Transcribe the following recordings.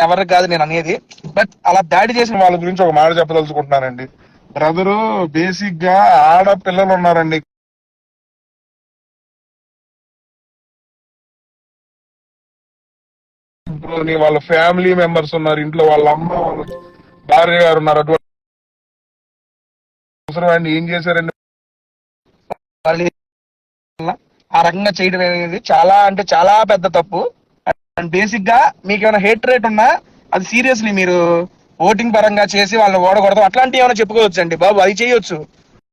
ఎవరికి కాదు నేను అనేది. బట్ అలా దాడి చేసిన వాళ్ళ గురించి ఒక మాట చెప్పదలుచుకుంటున్నానండి. బ్రదరు, బేసిక్ గా ఆడపిల్లలు ఉన్నారండి, వాళ్ళ ఫ్యామిలీ మెంబర్స్ ఉన్నారు ఇంట్లో, వాళ్ళ అమ్మ వాళ్ళ భార్య గారు ఉన్నారు. అటువంటి అవసరం అండి ఏం చేశారండి వాళ్ళు? ఆ రకంగా చేయడం అనేది చాలా అంటే చాలా పెద్ద తప్పు. అండ్ బేసిక్ గా మీకు ఏమైనా హేట్ రేట్ ఉన్నా అది సీరియస్లీ మీరు ఓటింగ్ పరంగా చేసి వాళ్ళని ఓడగొడతాం అట్లాంటివి ఏమైనా చెప్పుకోవచ్చు అండి బాబు, అది చేయొచ్చు.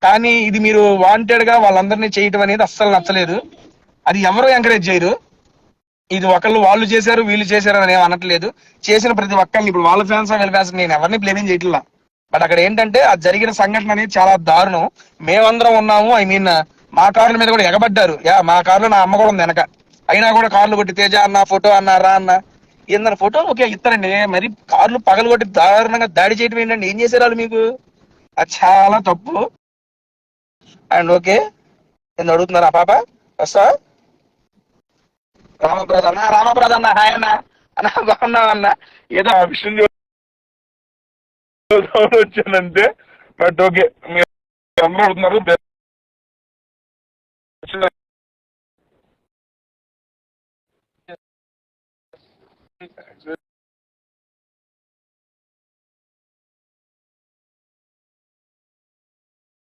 కానీ ఇది మీరు వాంటెడ్ గా వాళ్ళందరినీ చేయటం అనేది అస్సలు నచ్చలేదు. అది ఎవరు ఎంకరేజ్ చేయరు. ఇది ఒకళ్ళు వాళ్ళు చేశారు వీళ్ళు చేశారు అని ఏం అనట్లేదు. చేసిన ప్రతి ఒక్కరిని ఇప్పుడు వాళ్ళ ఫ్యాన్స్ వీళ్ళ ఫ్యాన్స్ నేను ఎవరిని బ్లేమింగ్ చేయట్లా. బట్ అక్కడ ఏంటంటే ఆ జరిగిన సంఘటన అనేది చాలా దారుణం. మేమందరం ఉన్నాము, ఐ మీన్ మా కార్ల మీద కూడా ఎగబడ్డారు. మా కార్లో నా అమ్మ కూడా ఉంది వెనక, అయినా కూడా కార్లు కొట్టి తేజ అన్న ఫోటో అన్న రా అన్న ఏందన్న ఫోటో ఓకే ఇస్తారండి, మరి కార్లు పగలు కొట్టి దారుణంగా దాడి చేయడం ఏంటండి? ఏం చేశారు వాళ్ళు మీకు? అది చాలా తప్పు. అండ్ ఓకే నేను అడుగుతున్నారు ఆ పాప వస్తా రామప్రద అన్న హాయ్ అన్న అన్న బాగున్నావు అన్న, ఏదో ఆ విషయం వచ్చానంతే. బట్ ఓకే మీరు అందరూ అడుగుతున్నారు.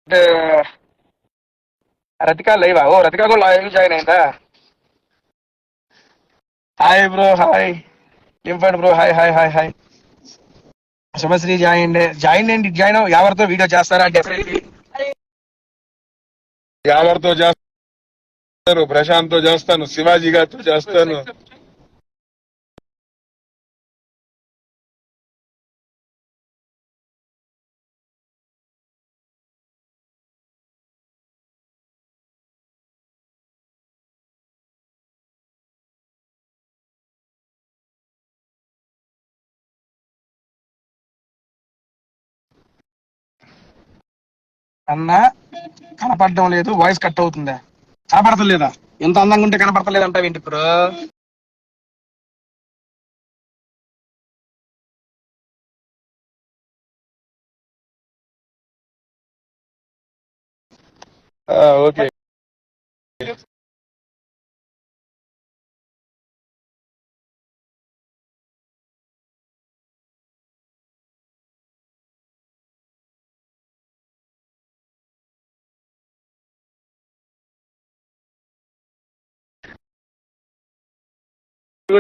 అంటే రతికా లైవా? ఓ రతికా కూడా లైవ్ జాయిన్ అయిందా? హాయ్ బ్రో హాయ్, ఏం fine bro, hi hi hi hi. Subhashree join ఏంటి జాయిన్ ఎవరితో వీడియో చేస్తారా? డెఫినెట్లీ ఎవరితో చేస్తారు? ప్రశాంత్ తో చేస్తాను, శివాజీ గారితో చేస్తాను. అన్న కనపడడం లేదు, వాయిస్ కట్ అవుతుందా? కనపడతలేదా? ఎంత అందంగా ఉంటే కనపడతలేదంట ఏంటి బ్రో? ఓకే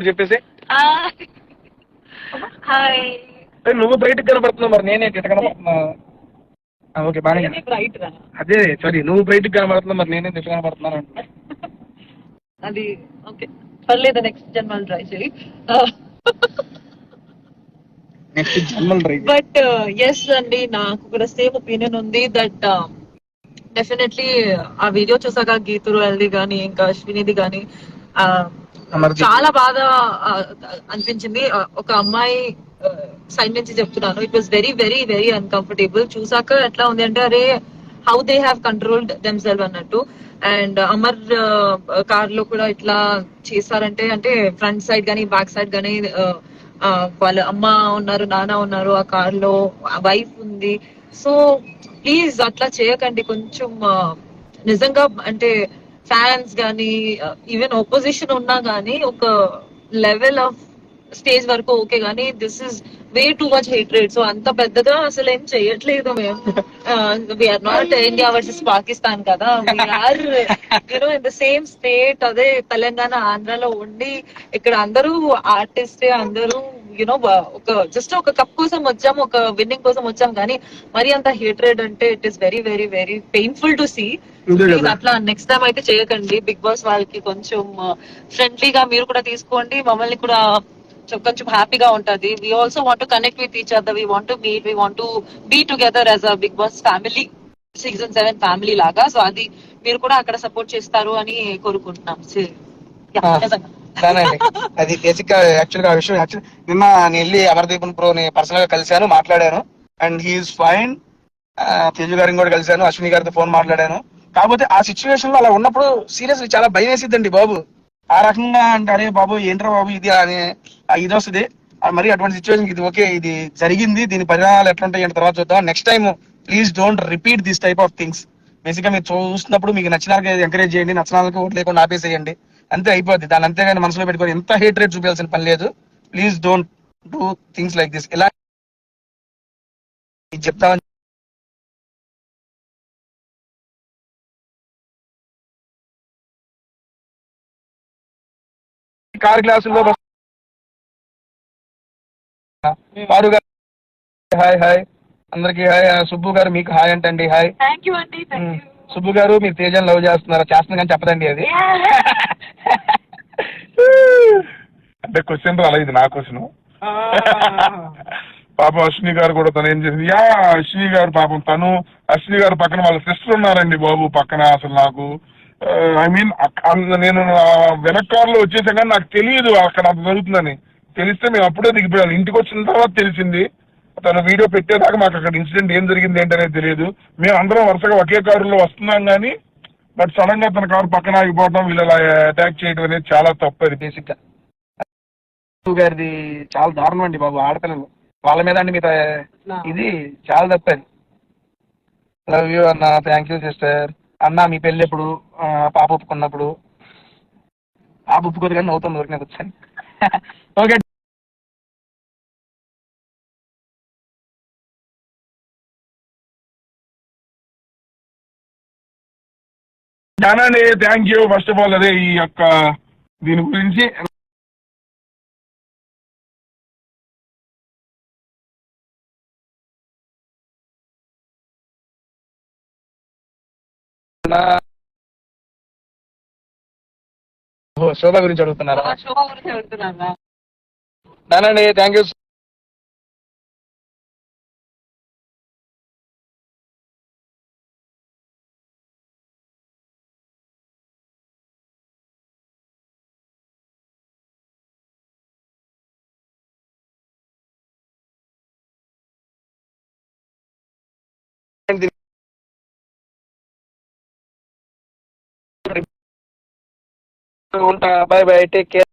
చెప్పేసి నువ్వు బయటకు కనపడుతున్నావు, మరి నేనే ఇట్లా కనపడుతున్నా? ఓకే బాగా, అదే సారీ నువ్వు బయటకు కనపడుతున్నావు, మరి నేనే ఇట్లా కనపడుతున్నాను. అది ఓకే పర్లేదు, నెక్స్ట్ జన్మలు ట్రై చేయి. నెక్స్ట్ జన్మలు ట్రై. బట్ ఎస్ అండి, నాకు కూడా సేమ్ ఒపీనియన్ ఉంది దట్ డెఫినెట్లీ ఆ వీడియో చూసాక గీతురు ఎల్ది గానీ ఇంకా అశ్వినిది గానీ చాలా బాగా అనిపించింది. ఒక అమ్మాయి సైడ్ నుంచి చెప్తున్నాను, it was very very very uncomfortable. చూసాక ఎట్లా ఉంది అంటే అరే how they have controlled themselves అన్నట్టు. అండ్ అమర్ కార్ లో కూడా ఇట్లా చేస్తారంటే అంటే ఫ్రంట్ సైడ్ గానీ బ్యాక్ సైడ్ గానీ వాళ్ళ అమ్మ ఉన్నారు, నాన్న ఉన్నారు, ఆ కార్ లో వైఫ్ ఉంది. సో ప్లీజ్ అట్లా చేయకండి. కొంచెం నిజంగా అంటే ఫ్యాన్స్ గానీ ఈవెన్ ఆపోజిషన్ ఉన్నా గానీ ఒక లెవెల్ ఆఫ్ స్టేజ్ వరకు ఓకే, గానీ this is way too much hatred. So అంత పెద్దగా అసలు ఏం చెయ్యట్లేదు మేము. We are not India versus Pakistan కదా, we are you know in the same state. అదే తెలంగాణ ఆంధ్రాలో ఉండి ఇక్కడ అందరూ ఆర్టిస్టే, అందరూ యూనో ఒక జస్ట్ ఒక కప్ కోసం వచ్చాం, ఒక విన్నింగ్ కోసం వచ్చాం. కానీ మరి అంత హేట్రేడ్ అంటే it is very very very painful to see. అట్లా నెక్స్ట్ టైం అయితే చేయకండి. బిగ్ బాస్ వాళ్ళకి కొంచెం ఫ్రెండ్లీగా మీరు కూడా తీసుకోండి, మమ్మల్ని కూడా కొంచెం హ్యాపీగా ఉంటది. We also want to connect with each other, we want to meet, we want to be together as a big boss family, season 7 family లాగా. సో అది మీరు కూడా అక్కడ సపోర్ట్ చేస్తారు అని కోరుకుంటున్నాం. అది బేసిక్ గా యాక్చువల్ గా విషయం నిన్న నేను వెళ్ళి అమర్దీప్ ప్రో ని పర్సనల్ గా కలిశాను, మాట్లాడాను. And he's fine. తేజు గారిని కూడా కలిశాను, అశ్విని గారితో ఫోన్ మాట్లాడాను. కాకపోతే ఆ సిచ్యువేషన్ లో అలా ఉన్నప్పుడు సీరియస్లీ చాలా భయం వేసిద్దండి బాబు. ఆ రకంగా అంటే అరే బాబు ఏంట్రా బాబు ఇది అని ఇది వస్తుంది. మరి అటువంటి సిచ్యువేషన్ ఇది ఓకే, ఇది జరిగింది, దీని పరిణామాలు ఎట్లా ఉంటాయి అంటే తర్వాత చూద్దాం. Next time please don't repeat this type of things. Basic గా మీరు చూస్తున్నప్పుడు మీకు నచ్చిన వాళ్ళకి ఎంకరేజ్ చేయండి, నచ్చిన వాళ్ళకి ఓట్ లేకుండా ఆపేసేయండి, అంతే అయిపోద్ది. దాని అంతేగాని మనసులో పెట్టుకొని ఎంత హేట్ రేట్ చూపించాల్సిన పని లేదు. Please don't do things like this. ఇలా చెప్తామని కార్ క్లాసుల్లో వారు గారు హాయ్ హాయ్, అందరికి హాయ్. సుబ్బు గారు మీకు హాయ్ అంటండి. హాయ్. థ్యాంక్ యూ అండి. సుబ్బు గారు మీరు తేజని లవ్ చేస్తున్నారా? చేస్తున్నా కానీ చెప్పదండి అది. అంటే క్వశ్చన్ రాలేదు, ఇది నా క్వశ్చన్. పాపం అశ్విని గారు కూడా తను ఏం చేసింది, అశ్విని గారు పాపం తను అశ్విని గారు పక్కన వాళ్ళ సిస్టర్ ఉన్నారండి బాబు పక్కన. అసలు నాకు ఐ మీన్ నేను వెనకాలలో వచ్చేసా కానీ నాకు తెలియదు అక్కడ అంత జరుగుతుందని. తెలిస్తే మేము అప్పుడే దిగిపోయాను. ఇంటికి వచ్చిన తర్వాత తెలిసింది. తను వీడియో పెట్టేదాకా మాకు అక్కడ ఇన్సిడెంట్ ఏం జరిగింది ఏంటనేది తెలియదు. మేము అందరం వరుసగా ఒకే కారులో వస్తున్నాం కానీ బట్ సడన్ గా తన కారు పక్కన ఆగిపోవడం, వీళ్ళు అలా అటాక్ చేయడం అనేది చాలా తప్పది బేసిక్ గా గారిది చాలా దారుణం అండి బాబు. ఆడపిల్లలు వాళ్ళ మీద అండి మీద ఇది చాలా తప్పది. లవ్ యూ అన్న. Thank you sister. అన్న మీ పెళ్ళి ఎప్పుడు? పాప ఒప్పుకున్నప్పుడు. పాప ఒప్పుకోదు కానీ నవ్వుతుంది ఊరికే వచ్చాను. ఓకే. జానాని thank you first of all. అదే ఈ యొక్క దీని గురించి శోభ గురించి అడుగుతున్నారా? శోభ గురించి అడుగుతున్నారా? నానండి థ్యాంక్ యూ. ఉంటా. Bye bye, take care.